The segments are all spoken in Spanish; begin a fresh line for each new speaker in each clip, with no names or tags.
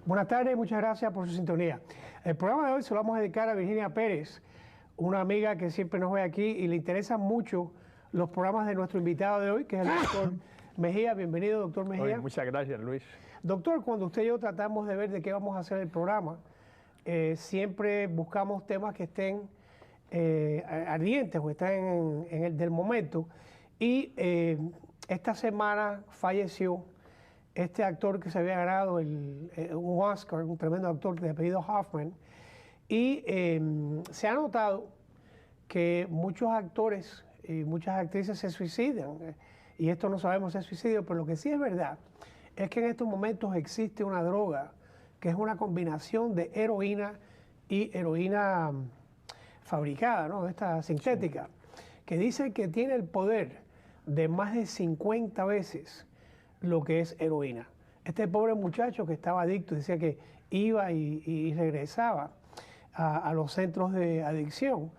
Buenas tardes, muchas gracias por su sintonía. El programa de hoy se lo vamos a dedicar a Virginia Pérez, una amiga que siempre nos ve aquí y le interesan mucho los programas de nuestro invitado de hoy, que es el doctor Mejía. Bienvenido, doctor Mejía.
Oye, muchas gracias, Luis.
Doctor, cuando usted y yo tratamos de ver de qué vamos a hacer el programa, siempre buscamos temas que estén ardientes o estén en el del momento. Y esta semana falleció este actor que se había ganado un Oscar, un tremendo actor de apellido Hoffman, y se ha notado que muchos actores y muchas actrices se suicidan, y esto no sabemos si es suicidio, pero lo que sí es verdad es que en estos momentos existe una droga que es una combinación de heroína y heroína fabricada, ¿no? Esta sintética, sí, que dice que tiene el poder de más de 50 veces lo que es heroína. Este pobre muchacho que estaba adicto, decía que iba y regresaba a los centros de adicción,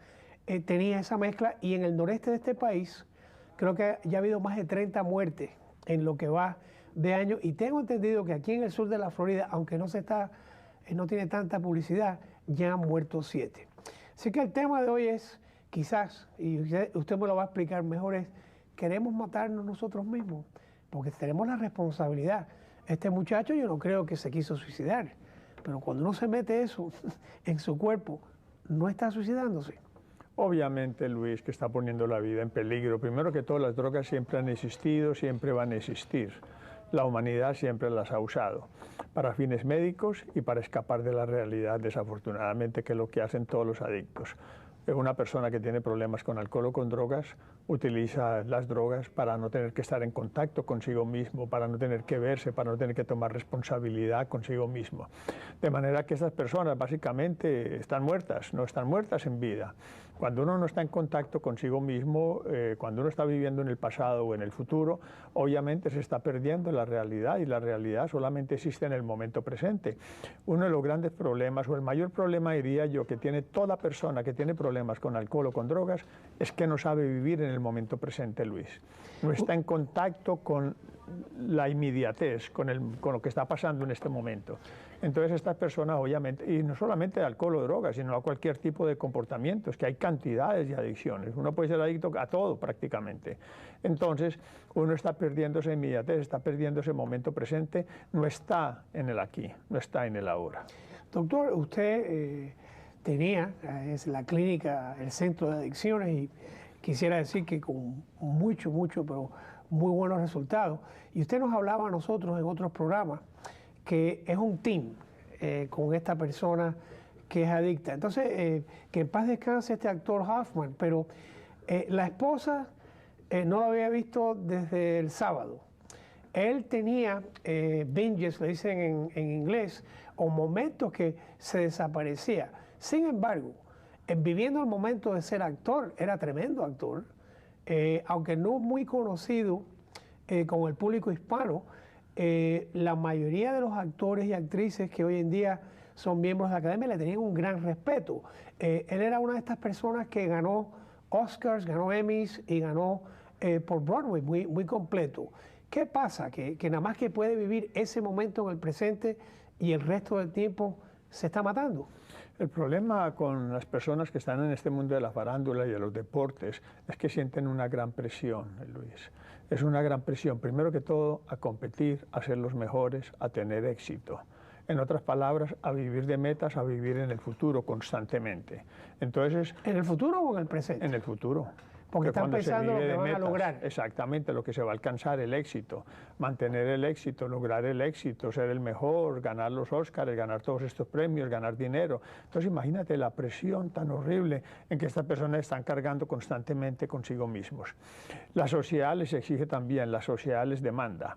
tenía esa mezcla, y en el noreste de este país creo que ya ha habido más de 30 muertes en lo que va de año, y tengo entendido que aquí en el sur de la Florida, aunque no tiene tanta publicidad, ya han muerto 7. Así que el tema de hoy es, quizás, y usted me lo va a explicar mejor, es, ¿queremos matarnos nosotros mismos? Porque tenemos la responsabilidad. Este muchacho yo no creo que se quiso suicidar, pero cuando uno se mete eso en su cuerpo, ¿no está suicidándose?
Obviamente, Luis, que está poniendo la vida en peligro. Primero que todo, las drogas siempre han existido, siempre van a existir. La humanidad siempre las ha usado para fines médicos y para escapar de la realidad, desafortunadamente, que es lo que hacen todos los adictos. Una persona que tiene problemas con alcohol o con drogas utiliza las drogas para no tener que estar en contacto consigo mismo, para no tener que verse, para no tener que tomar responsabilidad consigo mismo. De manera que estas personas básicamente están muertas, no están muertas en vida. Cuando uno no está en contacto consigo mismo, cuando uno está viviendo en el pasado o en el futuro, obviamente se está perdiendo la realidad, y la realidad solamente existe en el momento presente. Uno de los grandes problemas, o el mayor problema, diría yo, que tiene toda persona que tiene problemas con alcohol o con drogas, es que no sabe vivir en el momento presente, Luis. No está en contacto con la inmediatez, con lo que está pasando en este momento. Entonces estas personas, obviamente, y no solamente de alcohol o drogas, sino a cualquier tipo de comportamientos, que hay cantidades de adicciones. Uno puede ser adicto a todo prácticamente. Entonces uno está perdiendo esa inmediatez, está perdiendo ese momento presente, no está en el aquí, no está en el ahora.
Doctor, usted tenía la clínica, el centro de adicciones, y quisiera decir que con mucho, pero muy buenos resultados. Y usted nos hablaba a nosotros en otros programas que es un team con esta persona que es adicta. Entonces, que en paz descanse este actor Hoffman, pero la esposa no lo había visto desde el sábado. Él tenía binges, le dicen en inglés, o momentos que se desaparecía. Sin embargo, viviendo el momento de ser actor, era tremendo actor, aunque no muy conocido con el público hispano. La mayoría de los actores y actrices que hoy en día son miembros de la academia le tenían un gran respeto. Él era una de estas personas que ganó Oscars, ganó Emmys y ganó por Broadway, muy completo. ¿Qué pasa? Que nada más que puede vivir ese momento en el presente y el resto del tiempo se está matando.
El problema con las personas que están en este mundo de la farándula y de los deportes es que sienten una gran presión, Luis. Es una gran presión, primero que todo, a competir, a ser los mejores, a tener éxito. En otras palabras, a vivir de metas, a vivir en el futuro constantemente. Entonces,
¿en el futuro o en el presente?
En el futuro.
Porque están pensando lo que van a lograr.
Exactamente, lo que se va a alcanzar, el éxito, mantener el éxito, lograr el éxito, ser el mejor, ganar los Óscares, ganar todos estos premios, ganar dinero. Entonces imagínate la presión tan horrible en que estas personas están cargando constantemente consigo mismos. La sociedad les exige también, la sociedad les demanda.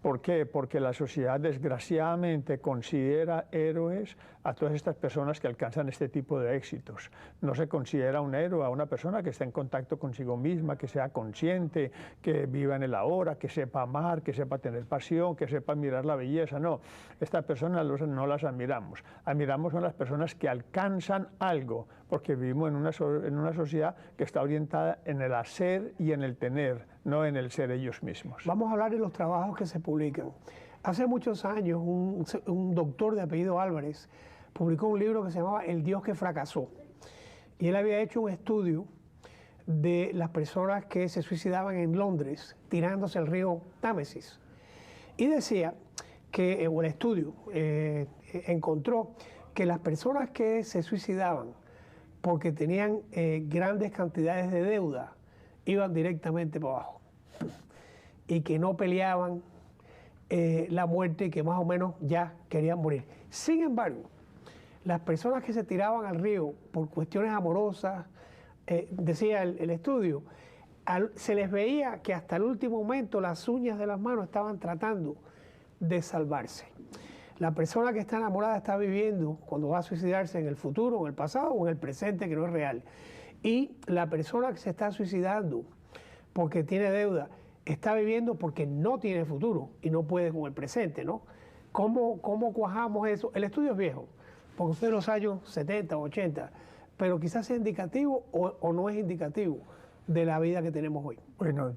¿Por qué? Porque la sociedad desgraciadamente considera héroes a todas estas personas que alcanzan este tipo de éxitos. No se considera un héroe a una persona que está en contacto consigo misma, que sea consciente, que viva en el ahora, que sepa amar, que sepa tener pasión, que sepa admirar la belleza. No, estas personas no las admiramos. Admiramos a las personas que alcanzan algo, porque vivimos en una sociedad que está orientada en el hacer y en el tener, no en el ser ellos mismos.
Vamos a hablar de los trabajos que se publican. Hace muchos años un doctor de apellido Álvarez publicó un libro que se llamaba El Dios que fracasó. Y él había hecho un estudio de las personas que se suicidaban en Londres tirándose al río Támesis. Y decía que, el estudio encontró que las personas que se suicidaban porque tenían grandes cantidades de deuda iban directamente para abajo y que no peleaban la muerte y que más o menos ya querían morir. Sin embargo, las personas que se tiraban al río por cuestiones amorosas, decía el estudio, se les veía que hasta el último momento las uñas de las manos estaban tratando de salvarse. La persona que está enamorada está viviendo cuando va a suicidarse en el futuro, en el pasado o en el presente que no es real. Y la persona que se está suicidando porque tiene deuda está viviendo porque no tiene futuro y no puede con el presente, ¿no? ¿Cómo cuajamos eso? El estudio es viejo, porque usted de los años 70 o 80, pero quizás sea indicativo o no es indicativo de la vida que tenemos hoy.
Bueno,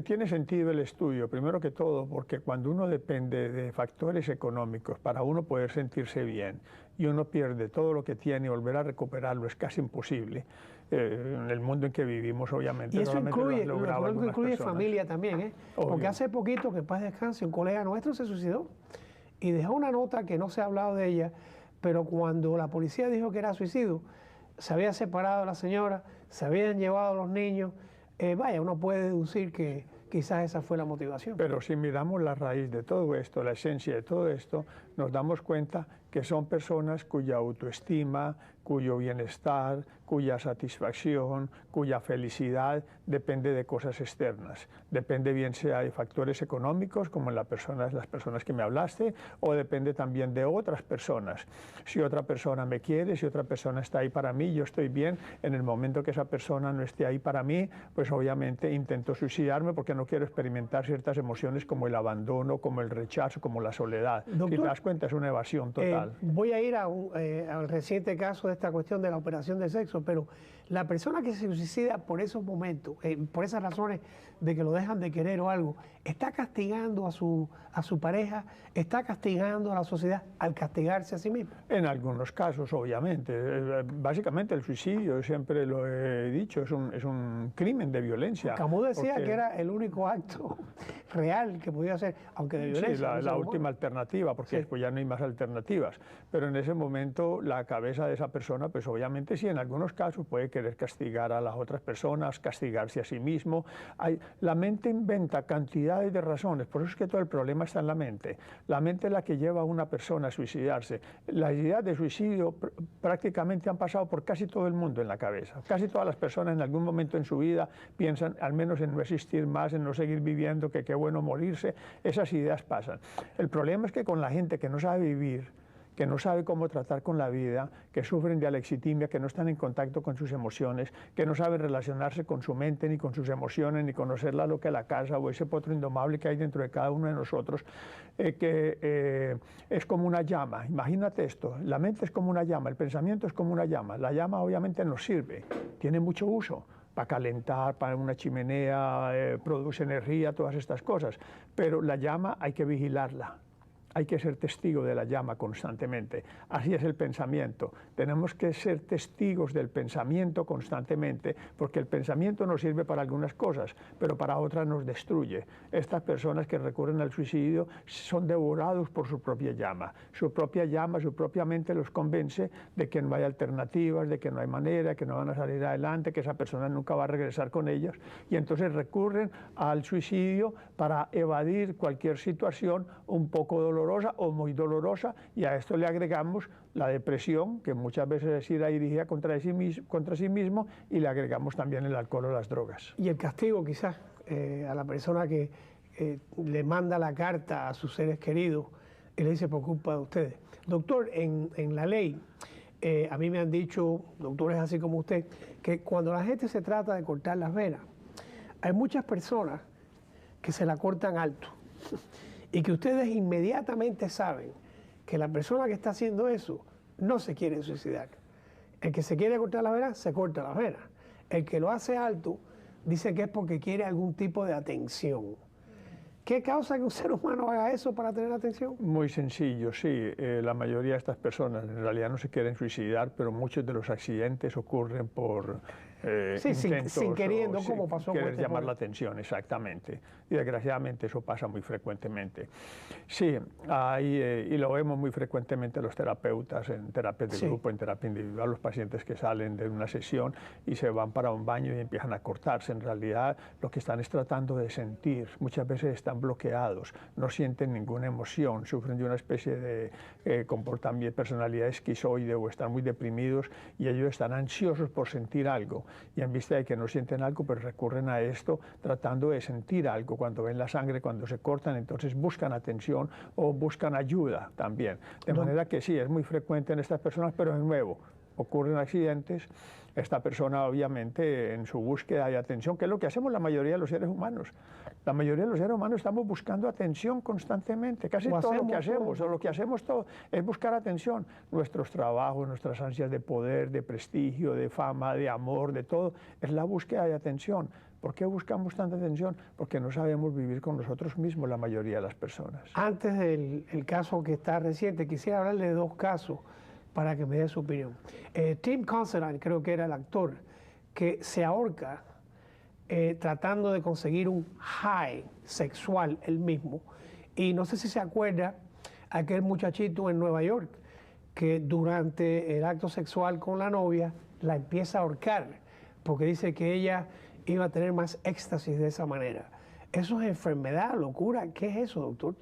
tiene sentido el estudio, primero que todo, porque cuando uno depende de factores económicos para uno poder sentirse bien y uno pierde todo lo que tiene y volver a recuperarlo es casi imposible. En el mundo en que vivimos, obviamente.
Y eso incluye
personas.
Familia también, ¿eh? Porque hace poquito, que en paz descanse, un colega nuestro se suicidó y dejó una nota que no se ha hablado de ella, pero cuando la policía dijo que era suicidio, se había separado a la señora, se habían llevado a los niños. Vaya, uno puede deducir que quizás esa fue la motivación.
Pero si miramos la raíz de todo esto, la esencia de todo esto, nos damos cuenta que son personas cuya autoestima, cuyo bienestar, cuya satisfacción, cuya felicidad depende de cosas externas. Depende bien sea de factores económicos, como en las personas que me hablaste, o depende también de otras personas. Si otra persona me quiere, si otra persona está ahí para mí, yo estoy bien. En el momento que esa persona no esté ahí para mí, pues obviamente intento suicidarme porque no quiero experimentar ciertas emociones como el abandono, como el rechazo, como la soledad.
Doctor,
si te das cuenta, es una evasión total.
Voy a ir al reciente caso de esta cuestión de la operación de sexo, pero la persona que se suicida por esos momentos, por esas razones de que lo dejan de querer o algo, está castigando a su pareja, está castigando a la sociedad al castigarse a sí mismo.
En algunos casos, obviamente. Básicamente el suicidio, siempre lo he dicho, es un crimen de violencia.
Camus decía que era el único acto real que podía hacer, aunque de violencia.
Sí, la última alternativa, porque después ya no hay más alternativas. Pero en ese momento la cabeza de esa persona, pues obviamente sí, en algunos casos puede querer castigar a las otras personas, castigarse a sí mismo. La mente inventa cantidades de razones, por eso es que todo el problema está en la mente. La mente es la que lleva a una persona a suicidarse. Las ideas de suicidio prácticamente han pasado por casi todo el mundo en la cabeza. Casi todas las personas en algún momento en su vida piensan al menos en no existir más, en no seguir viviendo, que qué bueno morirse. Esas ideas pasan. El problema es que con la gente que no sabe vivir, que no sabe cómo tratar con la vida, que sufren de alexitimia, que no están en contacto con sus emociones, que no saben relacionarse con su mente, ni con sus emociones, ni conocer la loca de la casa o ese potro indomable que hay dentro de cada uno de nosotros, es como una llama. Imagínate esto, la mente es como una llama, el pensamiento es como una llama. La llama obviamente nos sirve, tiene mucho uso para calentar, para una chimenea, produce energía, todas estas cosas, pero la llama hay que vigilarla. Hay que ser testigo de la llama constantemente. Así es el pensamiento. Tenemos que ser testigos del pensamiento constantemente, porque el pensamiento nos sirve para algunas cosas, pero para otras nos destruye. Estas personas que recurren al suicidio son devorados por su propia llama. Su propia llama, su propia mente los convence de que no hay alternativas, de que no hay manera, que no van a salir adelante, que esa persona nunca va a regresar con ellos, y entonces recurren al suicidio para evadir cualquier situación un poco dolorosa o muy dolorosa, y a esto le agregamos la depresión, que muchas veces es ir dirigida contra sí mismo, y le agregamos también el alcohol o las drogas.
Y el castigo quizás a la persona que le manda la carta a sus seres queridos y le dice por culpa de ustedes. Doctor, en la ley, a mí me han dicho, doctores así como usted, que cuando la gente se trata de cortar las venas, hay muchas personas que se la cortan alto. Y que ustedes inmediatamente saben que la persona que está haciendo eso no se quiere suicidar. El que se quiere cortar las venas, se corta las venas. El que lo hace alto, dicen que es porque quiere algún tipo de atención. ¿Qué causa que un ser humano haga eso para tener atención?
Muy sencillo, sí. La mayoría de estas personas en realidad no se quieren suicidar, pero muchos de los accidentes ocurren por
sí,
intentos
sin queriendo, como pasó con
querer
este
llamar
joven.
la atención, exactamente. Y desgraciadamente eso pasa muy frecuentemente. Sí, hay, y lo vemos muy frecuentemente los terapeutas en terapia de
Sí.
grupo, en terapia individual, los pacientes que salen de una sesión y se van para un baño y empiezan a cortarse. En realidad lo que están es tratando de sentir. Muchas veces están bloqueados, no sienten ninguna emoción, sufren de una especie de comportamiento, personalidad esquizoide o están muy deprimidos y ellos están ansiosos por sentir algo. Y en vista de que no sienten algo, pues recurren a esto tratando de sentir algo. Cuando ven la sangre, cuando se cortan, entonces buscan atención o buscan ayuda también. De manera que sí, es muy frecuente en estas personas, pero de nuevo, ocurren accidentes. Esta persona obviamente en su búsqueda de atención, que es lo que hacemos la mayoría de los seres humanos. La mayoría de los seres humanos estamos buscando atención constantemente. Casi todo lo que hacemos, o lo que hacemos todo, es buscar atención. Nuestros trabajos, nuestras ansias de poder, de prestigio, de fama, de amor, de todo, es la búsqueda de atención. ¿Por qué buscamos tanta atención? Porque no sabemos vivir con nosotros mismos la mayoría de las personas.
Antes del caso que está reciente, quisiera hablarle de dos casos para que me dé su opinión. Tim Considine, creo que era el actor, que se ahorca tratando de conseguir un high sexual él mismo. Y no sé si se acuerda aquel muchachito en Nueva York que durante el acto sexual con la novia la empieza a ahorcar porque dice que ella iba a tener más éxtasis de esa manera. ¿Eso es enfermedad, locura? ¿Qué es eso, doctor?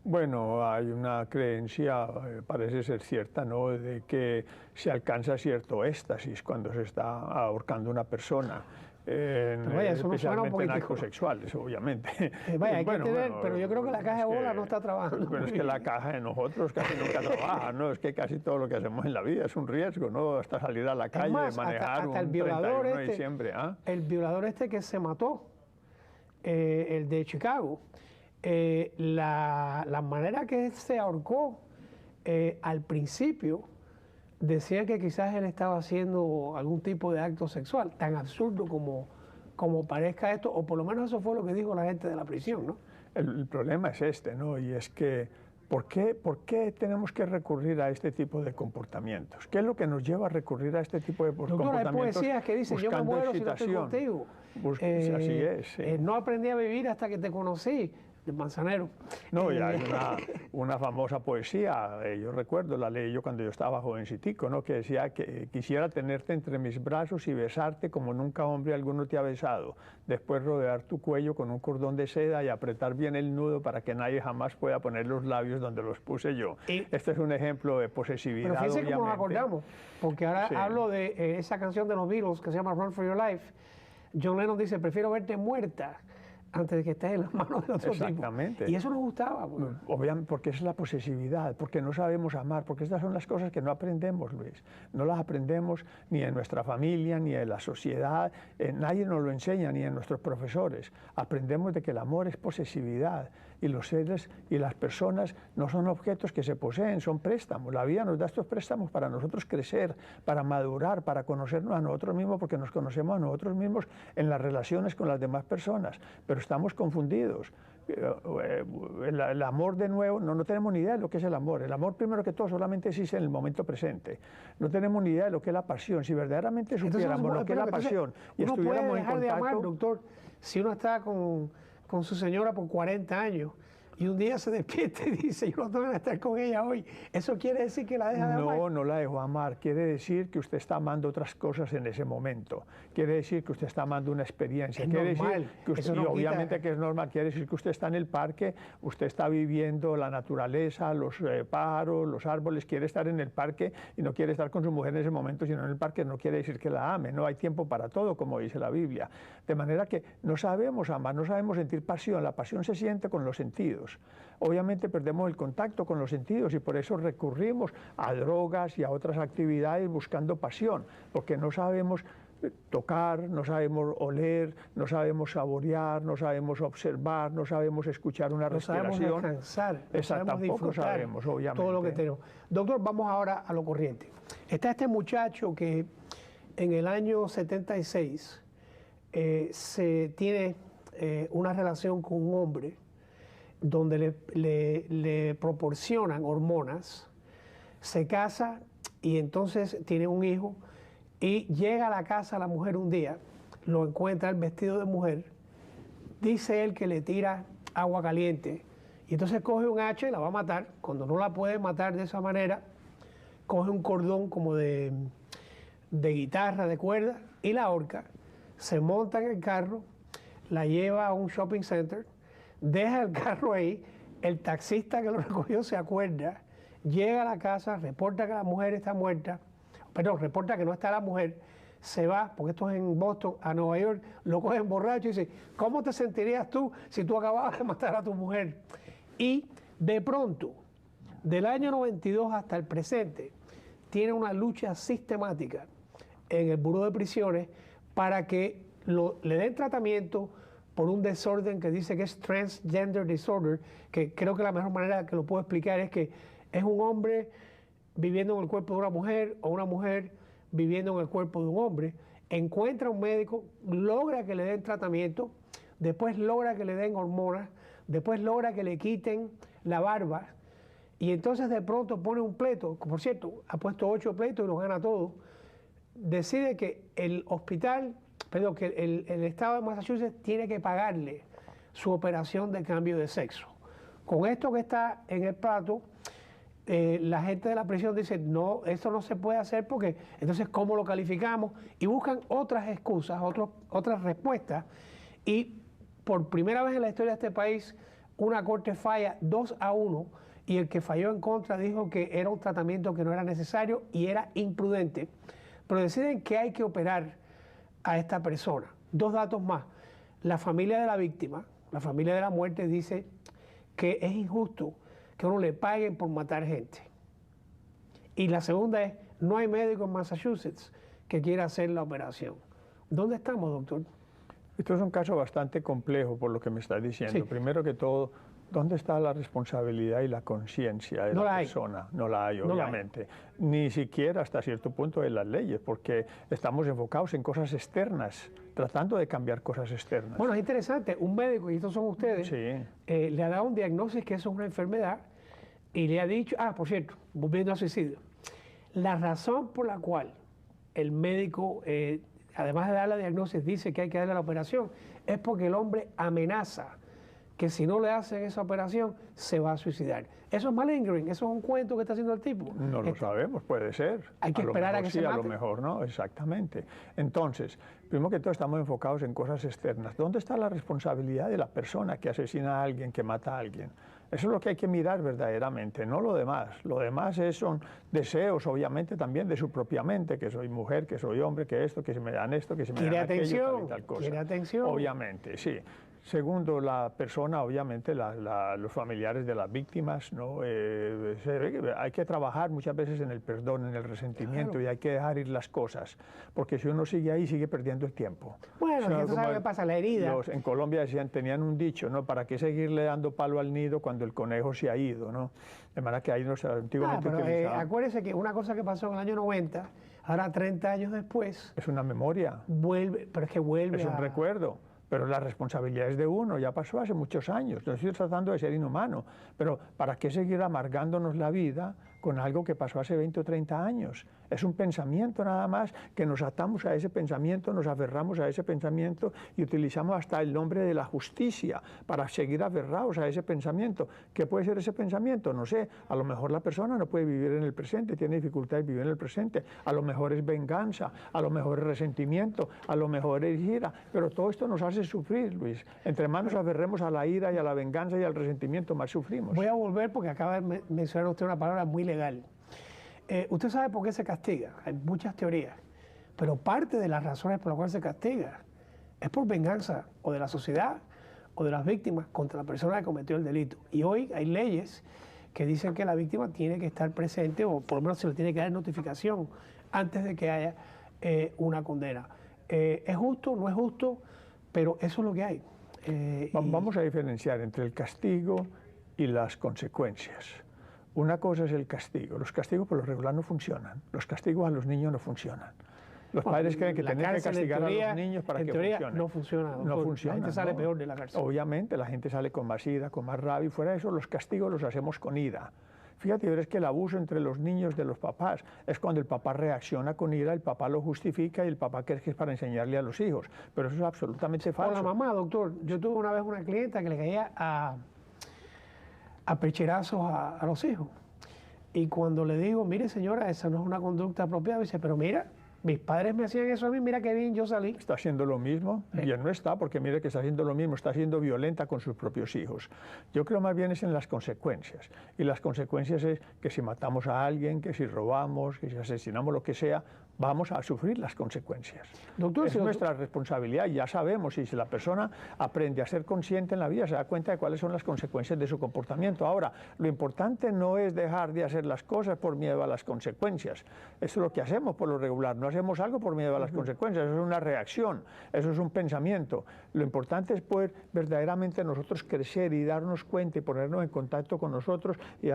Bueno, hay una creencia, parece ser cierta, ¿no?, de que se alcanza cierto éxtasis cuando se está ahorcando una persona.
Vaya, eso
especialmente en actos sexuales, obviamente.
Vaya, hay que tener, pero yo creo que la caja de bola no está trabajando.
Bueno, es que la caja de nosotros casi nunca trabaja, ¿no? Es que casi todo lo que hacemos en la vida es un riesgo, ¿no? Hasta salir a la calle,
más,
manejar
hasta el
un
violador
31 de diciembre. ¿Ah?
El violador este que se mató, el de Chicago, la manera que se ahorcó al principio, decía que quizás él estaba haciendo algún tipo de acto sexual, tan absurdo como parezca esto, o por lo menos eso fue lo que dijo la gente de la prisión, ¿no?
El problema es este, ¿no? Y es que, ¿por qué tenemos que recurrir a este tipo de comportamientos? ¿Qué es lo que nos lleva a recurrir a este tipo de comportamientos?
Doctor, hay poesías que dicen, yo me muero si no estoy contigo.
Así es.
No aprendí a vivir hasta que te conocí. De Manzanero.
No, y hay una famosa poesía, yo recuerdo, la leí yo cuando yo estaba jovencitico, ¿no?, que decía que quisiera tenerte entre mis brazos y besarte como nunca hombre alguno te ha besado, después rodear tu cuello con un cordón de seda y apretar bien el nudo para que nadie jamás pueda poner los labios donde los puse yo. Este es un ejemplo de posesividad,
pero fíjense
obviamente.
Cómo nos acordamos, porque ahora hablo de esa canción de los Beatles que se llama Run for Your Life. John Lennon dice, prefiero verte muerta antes de que estés en las manos de otro
Exactamente.
tipo. Y eso nos gustaba.
Obviamente, porque es la posesividad, porque no sabemos amar, porque estas son las cosas que no aprendemos, Luis. No las aprendemos ni en nuestra familia, ni en la sociedad, nadie nos lo enseña, ni en nuestros profesores. Aprendemos de que el amor es posesividad y los seres y las personas no son objetos que se poseen, son préstamos. La vida nos da estos préstamos para nosotros crecer, para madurar, para conocernos a nosotros mismos, porque nos conocemos a nosotros mismos en las relaciones con las demás personas. Pero estamos confundidos. El amor, de nuevo, no tenemos ni idea de lo que es el amor. El amor, primero que todo, solamente existe en el momento presente. No tenemos ni idea de lo que es la pasión. Si verdaderamente supiéramos lo que es la pasión y estuviéramos en contacto...
de amar, doctor, si uno está con su señora por 40 años y un día se despierta y dice, yo no tengo que estar con ella hoy, ¿eso quiere decir que la deja de amar?
No, no la dejó amar. Quiere decir que usted está amando otras cosas en ese momento. Quiere decir que usted está amando una experiencia. Quiere decir que usted, y obviamente que es normal, quiere decir que usted está en el parque, usted está viviendo la naturaleza, los pájaros, los árboles, quiere estar en el parque y no quiere estar con su mujer en ese momento, sino en el parque, no quiere decir que la ame. No hay tiempo para todo, como dice la Biblia. De manera que no sabemos amar, no sabemos sentir pasión. La pasión se siente con los sentidos. Obviamente perdemos el contacto con los sentidos y por eso recurrimos a drogas y a otras actividades buscando pasión, porque no sabemos tocar, no sabemos oler, no sabemos saborear, no sabemos observar, no sabemos escuchar una respiración.
No sabemos descansar, no sabemos disfrutar
sabemos, obviamente.
Todo lo que tenemos. Doctor, vamos ahora a lo corriente. Está este muchacho que en el año 76 se tiene una relación con un hombre donde le proporcionan hormonas, se casa y entonces tiene un hijo y llega a la casa la mujer un día, lo encuentra el vestido de mujer, dice él que le tira agua caliente y entonces coge un hacha y la va a matar. Cuando no la puede matar de esa manera, coge un cordón como de guitarra, de cuerda y la ahorca, se monta en el carro, la lleva a un shopping center, deja el carro ahí, el taxista que lo recogió se acuerda, llega a la casa, reporta que la mujer está muerta, perdón, reporta que no está la mujer, se va, porque esto es en Boston, a Nueva York, lo cogen borracho y dice, ¿cómo te sentirías tú si tú acababas de matar a tu mujer? Y de pronto, del año 92 hasta el presente, tiene una lucha sistemática en el Buró de Prisiones para que le den tratamiento por un desorden que dice que es transgender disorder, que creo que la mejor manera que lo puedo explicar es que es un hombre viviendo en el cuerpo de una mujer o una mujer viviendo en el cuerpo de un hombre, encuentra un médico, logra que le den tratamiento, después logra que le den hormonas, después logra que le quiten la barba y entonces de pronto pone un pleito, por cierto, ha puesto 8 pleitos y los gana todos, decide que el hospital, perdón, que el estado de Massachusetts tiene que pagarle su operación de cambio de sexo. Con esto que está en el plato, la gente de la prisión dice, no, esto no se puede hacer porque entonces ¿cómo lo calificamos? Y buscan otras excusas, otras respuestas. Y por primera vez en la historia de este país, una corte falla 2-1 y el que falló en contra dijo que era un tratamiento que no era necesario y era imprudente. Pero deciden que hay que operar a esta persona. 2 datos más. La familia de la víctima, la familia de la muerte dice que es injusto que uno le paguen por matar gente. Y la segunda es, no hay médico en Massachusetts que quiera hacer la operación. ¿Dónde estamos, doctor?
Esto es un caso bastante complejo por lo que me estás diciendo. Sí. Primero que todo, ¿dónde está la responsabilidad y la conciencia de la persona? No la hay, obviamente. Ni siquiera hasta cierto punto en las leyes, porque estamos enfocados en cosas externas, tratando de cambiar cosas externas.
Bueno, es interesante. Un médico, y estos son ustedes, le ha dado un diagnóstico que eso es una enfermedad y le ha dicho, por cierto, volviendo al suicidio, la razón por la cual el médico, además de darle el diagnóstico, dice que hay que darle la operación, es porque el hombre amenaza que si no le hacen esa operación, se va a suicidar. Eso es malingering, eso es un cuento que está haciendo el tipo.
No lo sabemos, puede ser.
Hay que esperar a que se mate.
A lo mejor no, exactamente. Entonces, primero que todo estamos enfocados en cosas externas. ¿Dónde está la responsabilidad de la persona que asesina a alguien, que mata a alguien? Eso es lo que hay que mirar verdaderamente, no lo demás. Lo demás son deseos, obviamente, también de su propia mente, que soy mujer, que soy hombre, que esto, que se me dan esto, que se me dan aquello, tal y tal cosa.
Quiere atención.
Obviamente, sí. Segundo, la persona, obviamente, los familiares de las víctimas, ¿no? Hay que trabajar muchas veces en el perdón, en el resentimiento, y hay que dejar ir las cosas, porque si uno sigue ahí, sigue perdiendo el tiempo.
Bueno, ¿tú sabes qué pasa? La herida.
En Colombia decían, tenían un dicho, ¿no? ¿Para qué seguirle dando palo al nido cuando el conejo se ha ido, ¿no? De manera que ahí no se antiguamente
utilizaban. Acuérdese que una cosa que pasó en el año 90, ahora 30 años después...
Es una memoria.
Vuelve, pero es que vuelve
Es un recuerdo. Pero la responsabilidad es de uno, ya pasó hace muchos años, no estoy tratando de ser inhumano, pero ¿para qué seguir amargándonos la vida con algo que pasó hace 20 o 30 años? Es un pensamiento nada más, que nos atamos a ese pensamiento, nos aferramos a ese pensamiento y utilizamos hasta el nombre de la justicia para seguir aferrados a ese pensamiento. ¿Qué puede ser ese pensamiento? No sé, a lo mejor la persona no puede vivir en el presente, tiene dificultades de vivir en el presente, a lo mejor es venganza, a lo mejor es resentimiento, a lo mejor es ira, pero todo esto nos hace sufrir, Luis. Entre más nos aferremos a la ira y a la venganza y al resentimiento, más sufrimos.
Voy a volver porque acaba de mencionar usted una palabra muy legal. Usted sabe por qué se castiga, hay muchas teorías, pero parte de las razones por las cuales se castiga es por venganza o de la sociedad o de las víctimas contra la persona que cometió el delito. Y hoy hay leyes que dicen que la víctima tiene que estar presente o por lo menos se le tiene que dar notificación antes de que haya una condena. ¿Es justo? ¿No es justo? Pero eso es lo que hay.
Vamos a diferenciar entre el castigo y las consecuencias. Una cosa es el castigo. Los castigos por lo regular no funcionan. Los castigos a los niños no funcionan. Los padres creen que tienen que castigar a los niños para que funcione.
No funciona, doctor.
No funciona.
La gente sale peor de la cárcel.
Obviamente, la gente sale con más ira, con más rabia, y fuera de eso los castigos los hacemos con ira. Fíjate, verás que el abuso entre los niños de los papás es cuando el papá reacciona con ira, el papá lo justifica y el papá cree que es para enseñarle a los hijos. Pero eso es absolutamente falso.
Con la mamá, doctor. Yo tuve una vez una clienta que le caía a pecherazos a los hijos. Y cuando le digo, mire señora, esa no es una conducta apropiada, dice, pero mira, mis padres me hacían eso a mí, mira qué bien yo salí.
Está haciendo lo mismo, bien no está, porque mire que está haciendo lo mismo, está siendo violenta con sus propios hijos. Yo creo más bien es en las consecuencias. Y las consecuencias es que si matamos a alguien, que si robamos, que si asesinamos, lo que sea, vamos a sufrir las consecuencias.
Doctor,
es nuestra responsabilidad, ya sabemos, y si la persona aprende a ser consciente en la vida, se da cuenta de cuáles son las consecuencias de su comportamiento. Ahora, lo importante no es dejar de hacer las cosas por miedo a las consecuencias. Eso es lo que hacemos por lo regular, no hacemos algo por miedo a las consecuencias, eso es una reacción, eso es un pensamiento. Lo importante es poder verdaderamente nosotros crecer y darnos cuenta y ponernos en contacto con nosotros y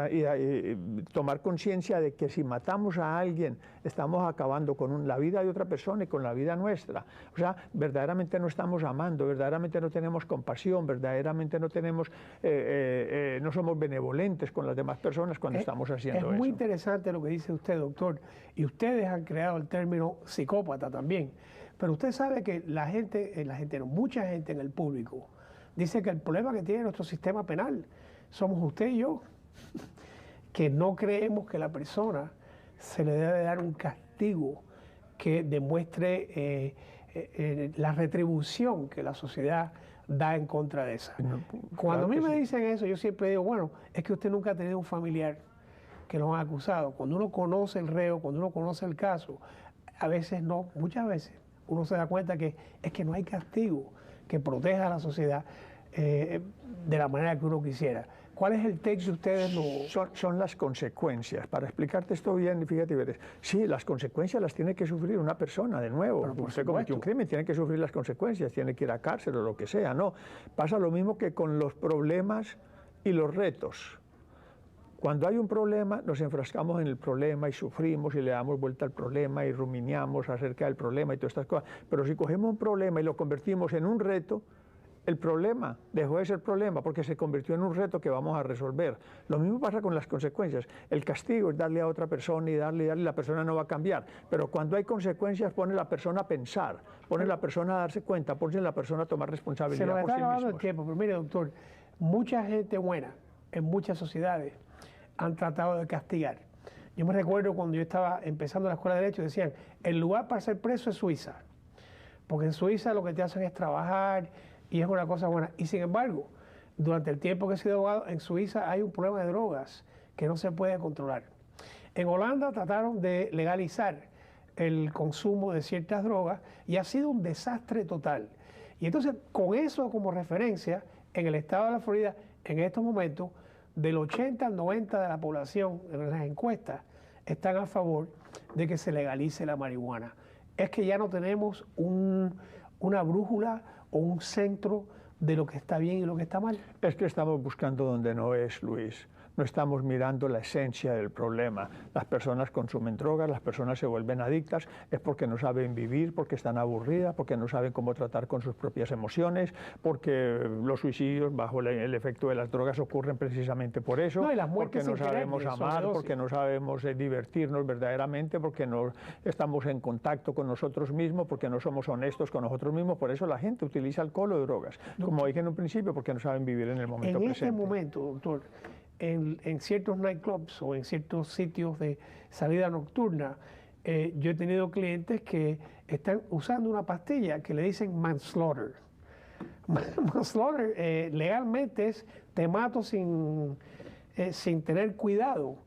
tomar conciencia de que si matamos a alguien, estamos acabando con la vida de otra persona y con la vida nuestra. O sea, verdaderamente no estamos amando, verdaderamente no tenemos compasión, verdaderamente no tenemos, no somos benevolentes con las demás personas cuando estamos haciendo eso.
Es muy interesante lo que dice usted, doctor, y ustedes han creado el término psicópata también. Pero usted sabe que mucha gente en el público dice que el problema que tiene nuestro sistema penal somos usted y yo, que no creemos que la persona se le debe dar un castigo que demuestre la retribución que la sociedad da en contra de esa. Cuando a mí me dicen eso, yo siempre digo, bueno, es que usted nunca ha tenido un familiar que lo han acusado. Cuando uno conoce el reo, cuando uno conoce el caso, a veces no, muchas veces uno se da cuenta que es que no hay castigo que proteja a la sociedad de la manera que uno quisiera. ¿Cuál es el texto de ustedes?
Son las consecuencias. Para explicarte esto bien, fíjate, verás. Sí, las consecuencias las tiene que sufrir una persona, de nuevo. Usted cometió un crimen, tiene que sufrir las consecuencias, tiene que ir a cárcel o lo que sea, ¿no? Pasa lo mismo que con los problemas y los retos. Cuando hay un problema, nos enfrascamos en el problema y sufrimos y le damos vuelta al problema y rumiamos acerca del problema y todas estas cosas. Pero si cogemos un problema y lo convertimos en un reto, el problema dejó de ser problema porque se convirtió en un reto que vamos a resolver. Lo mismo pasa con las consecuencias. El castigo es darle a otra persona y darle, la persona no va a cambiar. Pero cuando hay consecuencias, pone a la persona a pensar, pone a la persona a darse cuenta, pone a la persona a tomar responsabilidad por sí misma.
Se nos está acabando el tiempo, pero mire, doctor, mucha gente buena en muchas sociedades han tratado de castigar. Yo me recuerdo cuando yo estaba empezando la escuela de Derecho, decían, el lugar para ser preso es Suiza, porque en Suiza lo que te hacen es trabajar y es una cosa buena. Y sin embargo, durante el tiempo que he sido abogado, en Suiza hay un problema de drogas que no se puede controlar. En Holanda trataron de legalizar el consumo de ciertas drogas y ha sido un desastre total. Y entonces, con eso como referencia, en el estado de la Florida, en estos momentos, del 80 al 90 de la población en las encuestas están a favor de que se legalice la marihuana. Es que ya no tenemos una brújula o un centro de lo que está bien y lo que está mal.
Es que estamos buscando donde no es, Luis. No estamos mirando la esencia del problema. Las personas consumen drogas, las personas se vuelven adictas, es porque no saben vivir, porque están aburridas, porque no saben cómo tratar con sus propias emociones, porque los suicidios bajo el efecto de las drogas ocurren precisamente por eso,
no, y las
porque no sabemos amar, porque no sabemos divertirnos verdaderamente, porque no estamos en contacto con nosotros mismos, porque no somos honestos con nosotros mismos. Por eso la gente utiliza alcohol o drogas, como dije en un principio, porque no saben vivir en el momento presente.
En este momento, doctor, en ciertos nightclubs o en ciertos sitios de salida nocturna, yo he tenido clientes que están usando una pastilla que le dicen manslaughter. Manslaughter legalmente es te mato sin tener cuidado.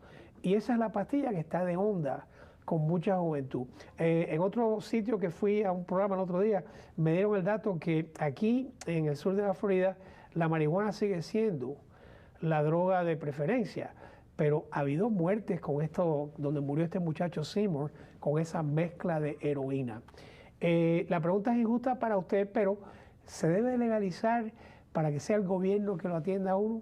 Y esa es la pastilla que está de onda con mucha juventud. En otro sitio que fui a un programa el otro día, me dieron el dato que aquí en el sur de la Florida la marihuana sigue siendo la droga de preferencia, pero ha habido muertes con esto, donde murió este muchacho Seymour, con esa mezcla de heroína. La pregunta es injusta para usted, pero ¿se debe legalizar para que sea el gobierno que lo atienda a uno?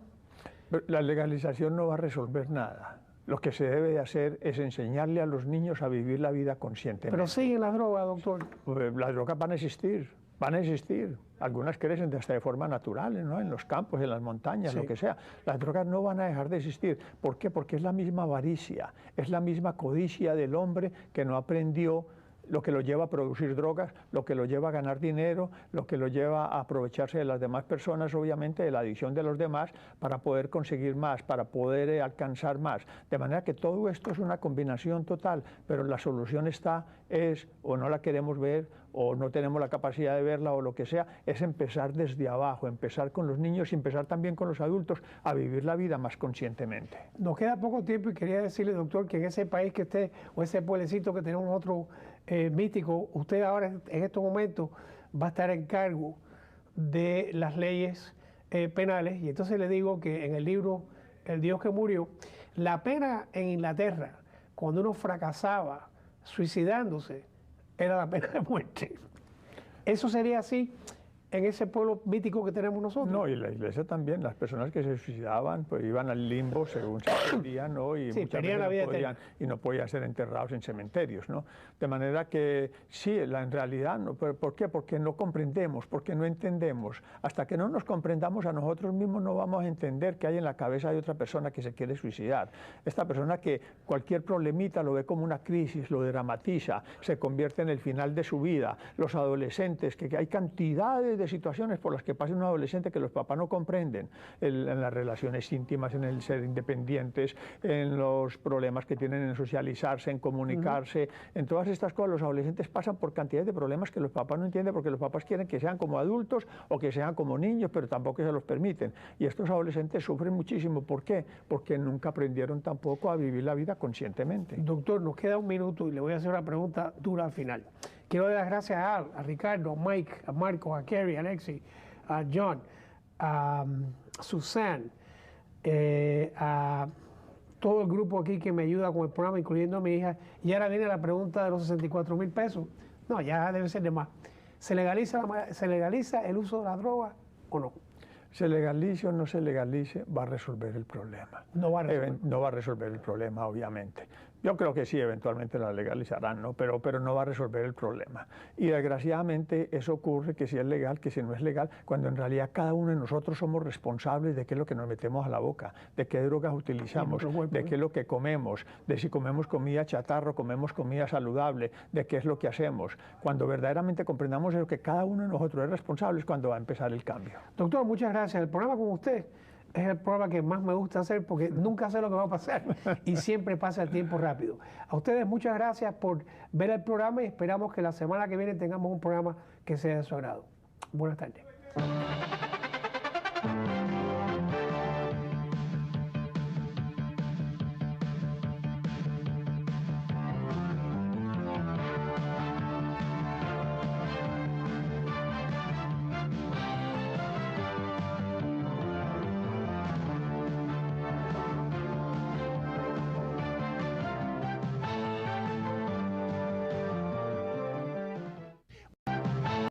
La legalización no va a resolver nada. Lo que se debe de hacer es enseñarle a los niños a vivir la vida conscientemente.
Pero siguen las drogas, doctor.
Las drogas van a existir, van a existir. Algunas crecen hasta de forma natural, ¿no? En los campos, en las montañas,
Sí.
lo que sea. Las drogas no van a dejar de existir. ¿Por qué? Porque es la misma avaricia, es la misma codicia del hombre que no aprendió lo que lo lleva a producir drogas, lo que lo lleva a ganar dinero, lo que lo lleva a aprovecharse de las demás personas, obviamente de la adicción de los demás, para poder conseguir más, para poder alcanzar más. De manera que todo esto es una combinación total, pero la solución es o no la queremos ver, o no tenemos la capacidad de verla, o lo que sea, es empezar desde abajo, empezar con los niños y empezar también con los adultos a vivir la vida más conscientemente.
Nos queda poco tiempo y quería decirle, doctor, que en ese país que esté, o ese pueblecito que tenemos otro místico, usted ahora en estos momentos va a estar en cargo de las leyes penales, y entonces le digo que en el libro El Dios que murió, la pena en Inglaterra, cuando uno fracasaba suicidándose, era la pena de muerte. ¿Eso sería así en ese pueblo mítico que tenemos nosotros?
No, y la iglesia también, las personas que se suicidaban pues iban al limbo según se entendía, ¿no? Y
sí,
muchas
la vida
veces no podían ser enterrados en cementerios, ¿no? De manera que sí, en realidad, ¿no? ¿Por qué? Porque no comprendemos, porque no entendemos. Hasta que no nos comprendamos a nosotros mismos no vamos a entender qué hay en la cabeza de otra persona que se quiere suicidar. Esta persona que cualquier problemita lo ve como una crisis, lo dramatiza, se convierte en el final de su vida. Los adolescentes, que hay cantidades de situaciones por las que pasa un adolescente que los papás no comprenden, en las relaciones íntimas, en el ser independientes, en los problemas que tienen en socializarse, en comunicarse, en todas estas cosas. Los adolescentes pasan por cantidades de problemas que los papás no entienden porque los papás quieren que sean como adultos o que sean como niños, pero tampoco se los permiten. Y estos adolescentes sufren muchísimo. ¿Por qué? Porque nunca aprendieron tampoco a vivir la vida conscientemente.
Doctor, nos queda un minuto y le voy a hacer una pregunta dura al final. Quiero dar las gracias a Al, a Ricardo, a Mike, a Marco, a Kerry, a Alexi, a John, a Susan, a todo el grupo aquí que me ayuda con el programa, incluyendo a mi hija. Y ahora viene la pregunta de los 64,000 pesos. No, ya debe ser de más. ¿Se legaliza el uso de la droga o no?
Se legalice o no se legalice, va a resolver el problema.
No va a resolver.
No va a resolver el problema, obviamente. Yo creo que sí, eventualmente la legalizarán, ¿no? Pero no va a resolver el problema. Y desgraciadamente eso ocurre, que si es legal, que si no es legal, cuando en realidad cada uno de nosotros somos responsables de qué es lo que nos metemos a la boca, de qué drogas utilizamos, de qué es lo que comemos, de si comemos comida chatarra o comemos comida saludable, de qué es lo que hacemos. Cuando verdaderamente comprendamos eso, que cada uno de nosotros es responsable, es cuando va a empezar el cambio.
Doctor, muchas gracias. El programa con usted es el programa que más me gusta hacer porque nunca sé lo que va a pasar y siempre pasa el tiempo rápido. A ustedes muchas gracias por ver el programa y esperamos que la semana que viene tengamos un programa que sea de su agrado. Buenas tardes.